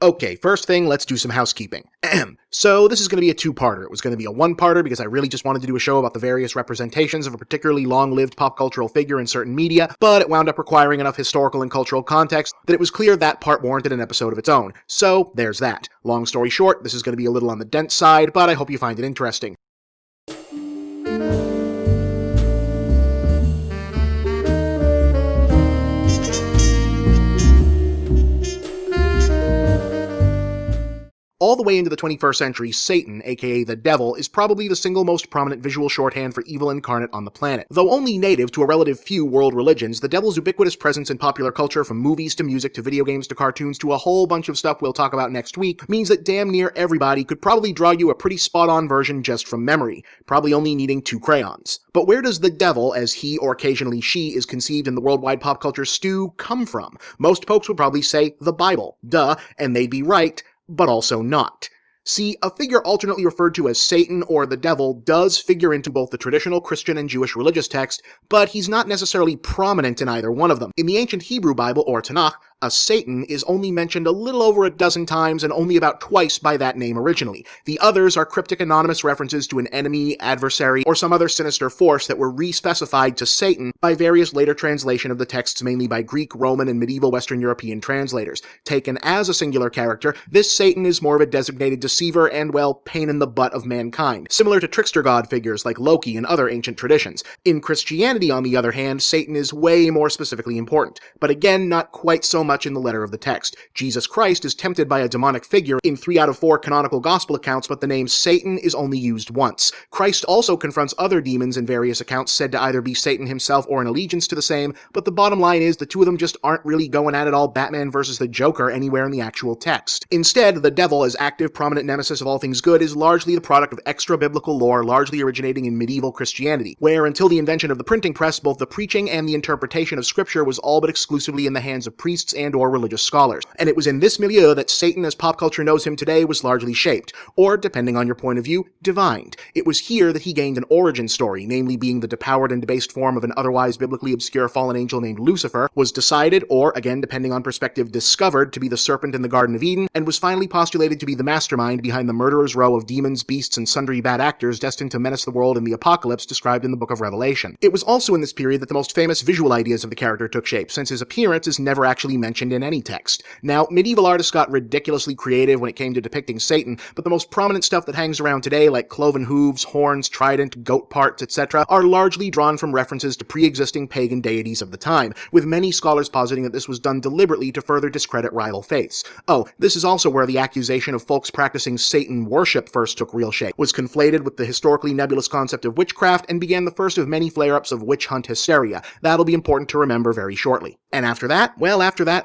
Okay, first thing, let's do some housekeeping. So this is going to be a two-parter. It was going to be a one-parter because I really just wanted to do a show about the various representations of a particularly long-lived pop cultural figure in certain media, but it wound up requiring enough historical and cultural context that it was clear that part warranted an episode of its own. So there's that. Long story short, this is going to be a little on the dense side, but I hope you find it interesting. All the way into the 21st century, Satan, aka the Devil, is probably the single most prominent visual shorthand for evil incarnate on the planet. Though only native to a relative few world religions, the Devil's ubiquitous presence in popular culture, from movies to music to video games to cartoons to a whole bunch of stuff we'll talk about next week, means that damn near everybody could probably draw you a pretty spot-on version just from memory, probably only needing 2 crayons. But where does the Devil, as he or occasionally she is conceived in the worldwide pop culture stew, come from? Most folks would probably say the Bible, duh, and they'd be right, but also not. See, a figure alternately referred to as Satan or the Devil does figure into both the traditional Christian and Jewish religious text, but he's not necessarily prominent in either one of them. In the ancient Hebrew Bible, or Tanakh, a Satan is only mentioned a little over a dozen times and only about twice by that name originally. The others are cryptic anonymous references to an enemy, adversary, or some other sinister force that were re-specified to Satan by various later translation of the texts, mainly by Greek, Roman, and medieval Western European translators. Taken as a singular character, this Satan is more of a designated deceiver and, well, pain in the butt of mankind, similar to trickster god figures like Loki and other ancient traditions. In Christianity, on the other hand, Satan is way more specifically important, but again, not quite so much in the letter of the text. Jesus Christ is tempted by a demonic figure in 3 out of 4 canonical gospel accounts, but the name Satan is only used once. Christ also confronts other demons in various accounts said to either be Satan himself or an allegiance to the same, but the bottom line is the two of them just aren't really going at it all Batman versus the Joker anywhere in the actual text. Instead, the Devil, as active, prominent nemesis of all things good, is largely the product of extra-biblical lore largely originating in medieval Christianity, where until the invention of the printing press, both the preaching and the interpretation of scripture was all but exclusively in the hands of priests and or religious scholars. And it was in this milieu that Satan, as pop culture knows him today, was largely shaped, or, depending on your point of view, divined. It was here that he gained an origin story, namely being the depowered and debased form of an otherwise biblically obscure fallen angel named Lucifer, was decided, or, again depending on perspective, discovered to be the serpent in the Garden of Eden, and was finally postulated to be the mastermind behind the murderer's row of demons, beasts, and sundry bad actors destined to menace the world in the apocalypse described in the book of Revelation. It was also in this period that the most famous visual ideas of the character took shape, since his appearance is never actually mentioned in any text. Now, medieval artists got ridiculously creative when it came to depicting Satan, but the most prominent stuff that hangs around today, like cloven hooves, horns, trident, goat parts, etc., are largely drawn from references to pre-existing pagan deities of the time, with many scholars positing that this was done deliberately to further discredit rival faiths. Oh, this is also where the accusation of folks practicing Satan worship first took real shape, was conflated with the historically nebulous concept of witchcraft, and began the first of many flare-ups of witch hunt hysteria. That'll be important to remember very shortly. And after that, well,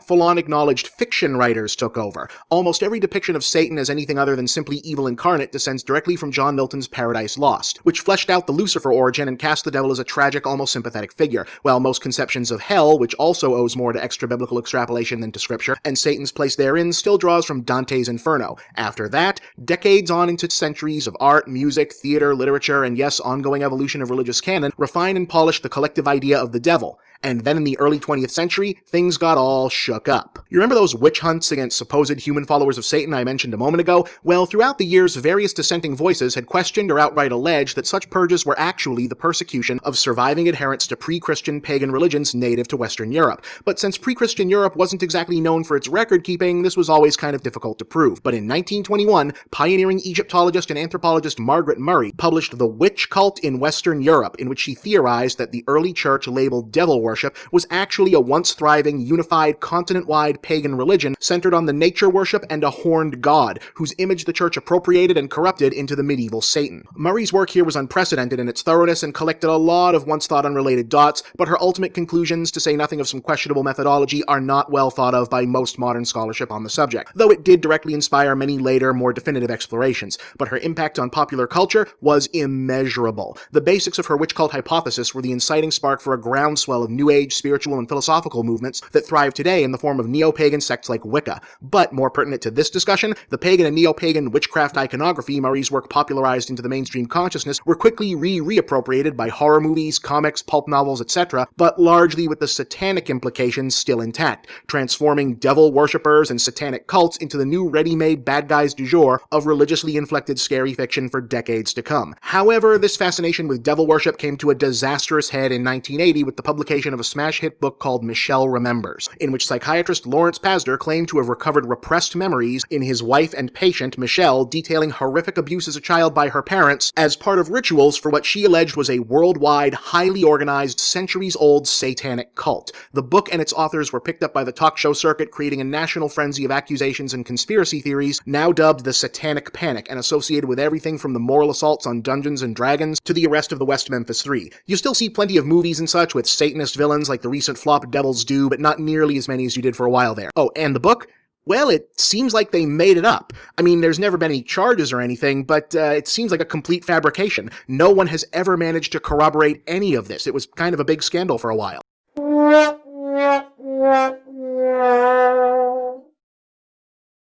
full-on acknowledged fiction writers took over. Almost every depiction of Satan as anything other than simply evil incarnate descends directly from John Milton's Paradise Lost, which fleshed out the Lucifer origin and cast the devil as a tragic, almost sympathetic figure, while most conceptions of hell, which also owes more to extra-biblical extrapolation than to scripture, and Satan's place therein still draws from Dante's Inferno. After that, decades on into centuries of art, music, theater, literature, and yes, ongoing evolution of religious canon, refine and polish the collective idea of the devil. And then in the early 20th century, things got all shook up. You remember those witch hunts against supposed human followers of Satan I mentioned a moment ago? Well, throughout the years, various dissenting voices had questioned or outright alleged that such purges were actually the persecution of surviving adherents to pre-Christian pagan religions native to Western Europe. But since pre-Christian Europe wasn't exactly known for its record-keeping, this was always kind of difficult to prove. But in 1921, pioneering Egyptologist and anthropologist Margaret Murray published The Witch Cult in Western Europe, in which she theorized that the early church labeled devil worship was actually a once-thriving, unified, continent-wide pagan religion centered on the nature worship and a horned god, whose image the church appropriated and corrupted into the medieval Satan. Murray's work here was unprecedented in its thoroughness and collected a lot of once-thought unrelated dots, but her ultimate conclusions, to say nothing of some questionable methodology, are not well thought of by most modern scholarship on the subject, though it did directly inspire many later, more definitive explorations. But her impact on popular culture was immeasurable. The basics of her witch cult hypothesis were the inciting spark for a groundswell of New Age spiritual and philosophical movements that thrive today in the form of neo-pagan sects like Wicca. But more pertinent to this discussion, the pagan and neo-pagan witchcraft iconography Murray's work popularized into the mainstream consciousness were quickly reappropriated by horror movies, comics, pulp novels, etc., but largely with the satanic implications still intact, transforming devil worshippers and satanic cults into the new ready-made bad guys du jour of religiously inflected scary fiction for decades to come. However, this fascination with devil worship came to a disastrous head in 1980 with the publication of a smash hit book called Michelle Remembers, in which psychiatrist Lawrence Pazder claimed to have recovered repressed memories in his wife and patient, Michelle, detailing horrific abuse as a child by her parents as part of rituals for what she alleged was a worldwide, highly organized, centuries-old satanic cult. The book and its authors were picked up by the talk show circuit, creating a national frenzy of accusations and conspiracy theories, now dubbed the Satanic Panic, and associated with everything from the moral assaults on Dungeons and Dragons to the arrest of the West Memphis Three. You still see plenty of movies and such with Satanist villains like the recent flop Devil's Due, but not nearly as many as you did for a while there. Oh, and the book? Well, it seems like they made it up. I mean, there's never been any charges or anything, but it seems like a complete fabrication. No one has ever managed to corroborate any of this. It was kind of a big scandal for a while.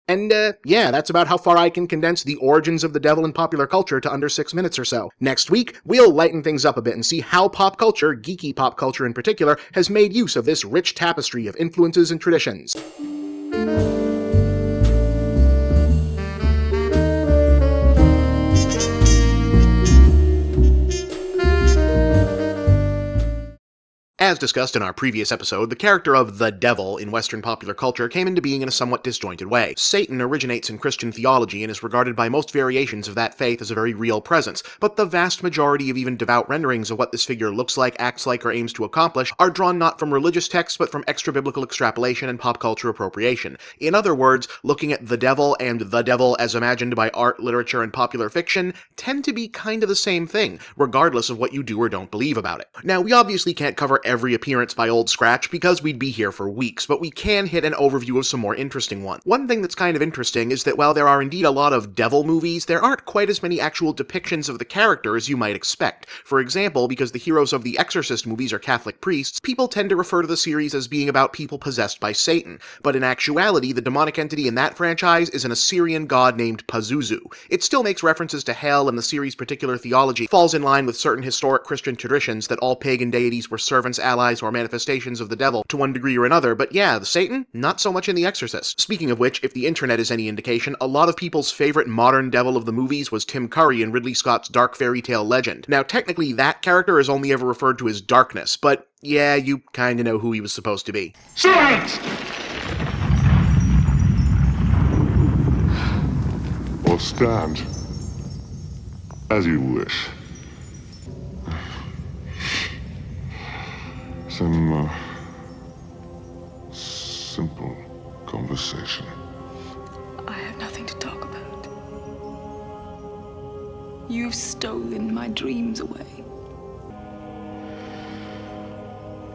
And, yeah, that's about how far I can condense the origins of the devil in popular culture to under 6 minutes or so. Next week, we'll lighten things up a bit and see how pop culture, geeky pop culture in particular, has made use of this rich tapestry of influences and traditions. As discussed in our previous episode, the character of the devil in Western popular culture came into being in a somewhat disjointed way. Satan originates in Christian theology and is regarded by most variations of that faith as a very real presence, but the vast majority of even devout renderings of what this figure looks like, acts like, or aims to accomplish are drawn not from religious texts but from extra-biblical extrapolation and pop culture appropriation. In other words, looking at the devil and the devil as imagined by art, literature, and popular fiction tend to be kind of the same thing, regardless of what you do or don't believe about it. Now, we obviously can't cover every appearance by Old Scratch because we'd be here for weeks, but we can hit an overview of some more interesting ones. One thing that's kind of interesting is that while there are indeed a lot of devil movies, there aren't quite as many actual depictions of the character as you might expect. For example, because the heroes of the Exorcist movies are Catholic priests, people tend to refer to the series as being about people possessed by Satan, but in actuality, the demonic entity in that franchise is an Assyrian god named PAZUZU. It still makes references to hell, and the series' particular theology falls in line with certain historic Christian traditions that all pagan deities were servants, allies, or manifestations of the devil to one degree or another, but yeah, the Satan, not so much in The Exorcist. Speaking of which, if the internet is any indication, a lot of people's favorite modern devil of the movies was Tim Curry in Ridley Scott's dark fairy tale Legend. Now, technically, that character is only ever referred to as Darkness, but yeah, you kinda know who he was supposed to be. Silence! Or stand, as you wish. Some simple conversation. I have nothing to talk about. You've stolen my dreams away.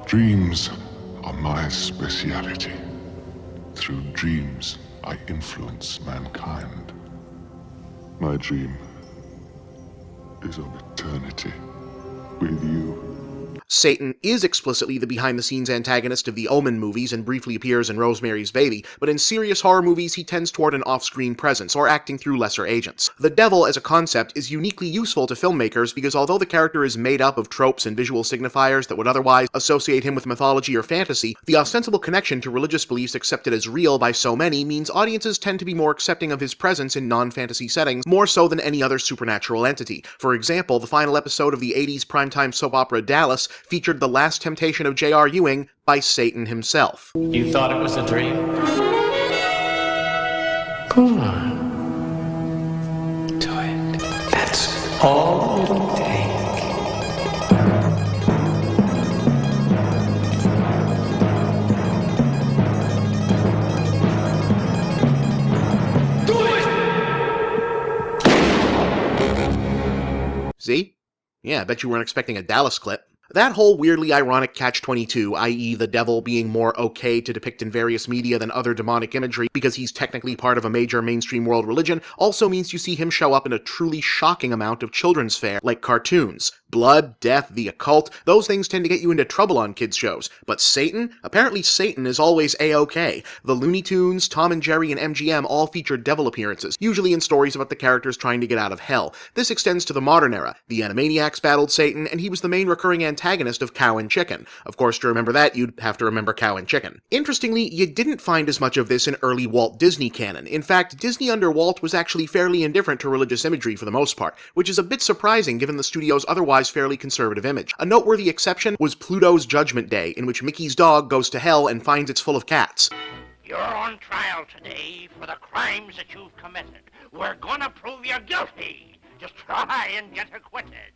Dreams are my speciality. Through dreams, I influence mankind. My dream is of eternity with you. Satan is explicitly the behind-the-scenes antagonist of the Omen movies and briefly appears in Rosemary's Baby, but in serious horror movies he tends toward an off-screen presence, or acting through lesser agents. The devil as a concept is uniquely useful to filmmakers because although the character is made up of tropes and visual signifiers that would otherwise associate him with mythology or fantasy, the ostensible connection to religious beliefs accepted as real by so many means audiences tend to be more accepting of his presence in non-fantasy settings, more so than any other supernatural entity. For example, the final episode of the 80s primetime soap opera Dallas featured the last temptation of J.R. Ewing by Satan himself. You thought it was a dream? Go on. Do it. That's all it'll take. Do it! See? Yeah, I bet you weren't expecting a Dallas clip. That whole weirdly ironic catch-22, i.e. the devil being more okay to depict in various media than other demonic imagery because he's technically part of a major mainstream world religion, also means you see him show up in a truly shocking amount of children's fare, like cartoons. Blood, death, the occult, those things tend to get you into trouble on kids' shows. But Satan? Apparently Satan is always A-okay. The Looney Tunes, Tom and Jerry, and MGM all featured devil appearances, usually in stories about the characters trying to get out of hell. This extends to the modern era. The Animaniacs battled Satan, and he was the main recurring antagonist of Cow and Chicken. Of course, to remember that, you'd have to remember Cow and Chicken. Interestingly, you didn't find as much of this in early Walt Disney canon. In fact, Disney under Walt was actually fairly indifferent to religious imagery for the most part, which is a bit surprising given the studio's otherwise fairly conservative image. A noteworthy exception was Pluto's Judgment Day, in which Mickey's dog goes to hell and finds it's full of cats. You're on trial today for the crimes that you've committed. We're gonna prove you're guilty. Just try and get acquitted.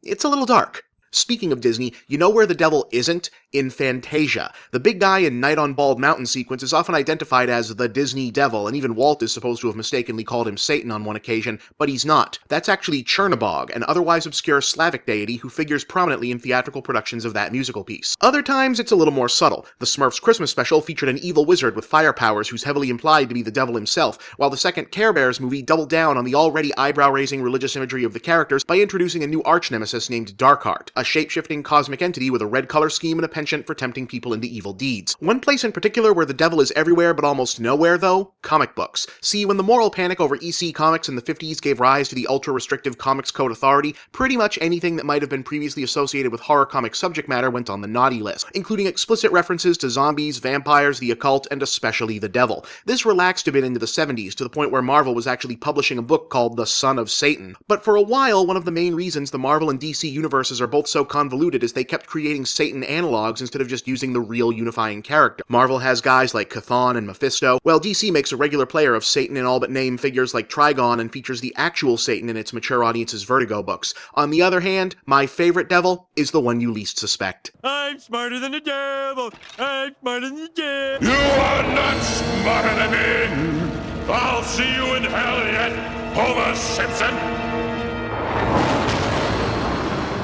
It's a little dark. Speaking of Disney, you know where the devil isn't? In Fantasia. The big guy in Night on Bald Mountain sequence is often identified as the Disney Devil, and even Walt is supposed to have mistakenly called him Satan on one occasion, but he's not. That's actually Chernabog, an otherwise obscure Slavic deity who figures prominently in theatrical productions of that musical piece. Other times, it's a little more subtle. The Smurfs Christmas special featured an evil wizard with fire powers who's heavily implied to be the devil himself, while the second Care Bears movie doubled down on the already eyebrow-raising religious imagery of the characters by introducing a new arch-nemesis named Darkheart, a shape-shifting cosmic entity with a red color scheme and a penchant for tempting people into evil deeds. One place in particular where the devil is everywhere but almost nowhere, though? Comic books. See, when the moral panic over EC Comics in the 50s gave rise to the ultra-restrictive Comics Code Authority, pretty much anything that might have been previously associated with horror comic subject matter went on the naughty list, including explicit references to zombies, vampires, the occult, and especially the devil. This relaxed a bit into the 70s, to the point where Marvel was actually publishing a book called The Son of Satan. But for a while, one of the main reasons the Marvel and DC universes are both so convoluted is they kept creating Satan analogs instead of just using the real unifying character. Marvel has guys like Chthon and Mephisto, while DC makes a regular player of Satan in all but name figures like Trigon and features the actual Satan in its mature audience's Vertigo books. On the other hand, my favorite devil is the one you least suspect. I'm smarter than the devil! I'm smarter than the devil! You are not smarter than me! I'll see you in hell yet, Homer Simpson!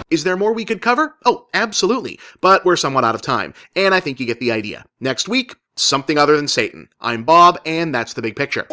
Is there more we could cover? Oh, absolutely. But we're somewhat out of time, and I think you get the idea. Next week, something other than Satan. I'm Bob, and that's The Big Picture.